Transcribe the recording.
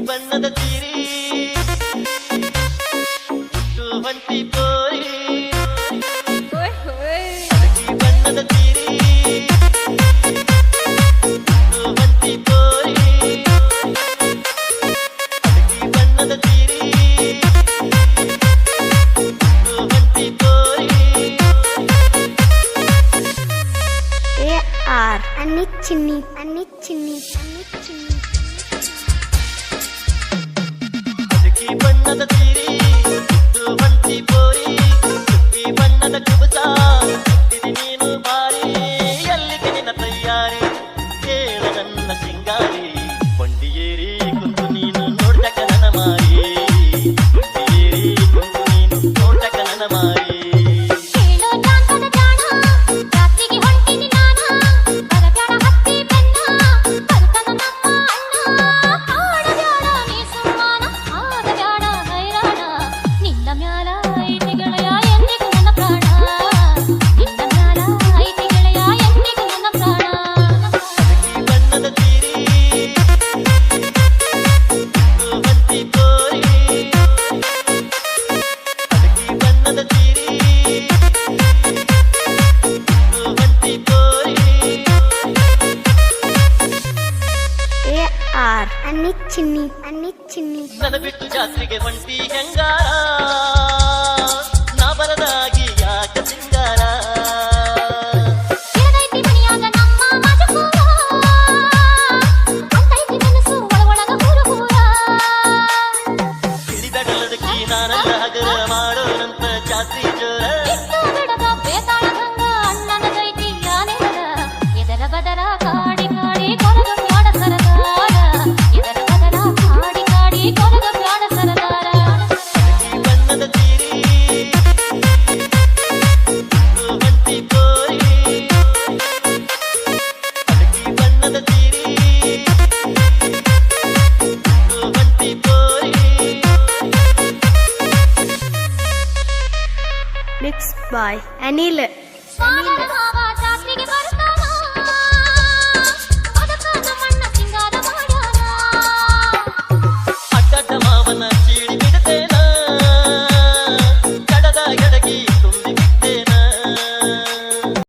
ಬಣ್ಣದ ತೀರಿ ಹೊಂಟಿ ಪೋರಿ ಬಣ್ಣದ ತೀರಿ ಹೊಂಟಿ ಪೋರಿ ಬಣ್ಣದ ತೀರಿ ಹೊಂಟಿ ಪೋರಿ AR Anichini ಬಣ್ಣದ ತೀರಿ ಹೊಂಟಿ ಪೋರಿ ಬಣ್ಣದ ಕುಬಸ ನೀನು ಬಾರಿ ಎಲ್ಲಿಗೆ ನಿನ್ನ ತಯಾರಿ ಕೇಳ ನನ್ನ ಸಿಂಗಾರಿ ಕೊಂಡಿಯೇರಿ ಕುಂತು ನೀನು ನೋಡ್ತಕ್ಕ ನನ್ನ ಮಾರಿ ಕೊಂಡಿಯೇರಿ ಕುಂತು ನೀನು ನೋಡ್ತಕ್ಕ ನನ್ನ ಮಾರಿ AR Anichini ನನ್ನ ಬಿಟ್ಟು ಜಾತ್ರೆಗೆ ಹೊಂಟಿ ಹೆಂಗಾರ ನಾ ಬರದಾಗಿ ಯಾಕ ಸಿಂಗಾರ ತಿಳಿದಡಲದಕ್ಕಿ ನಾನಲ್ಲ ಹಗರ ಮಾಡೋನಂತ ಜಾತ್ರೆ ಜೋರ ಬಣ್ಣದ ತೀರಿ ಹೊಂಟಿ ಪೋರಿ ಬಣ್ಣದ ತೀರಿ ಹೊಂಟಿ ಪೋರಿ Mixed by Anil.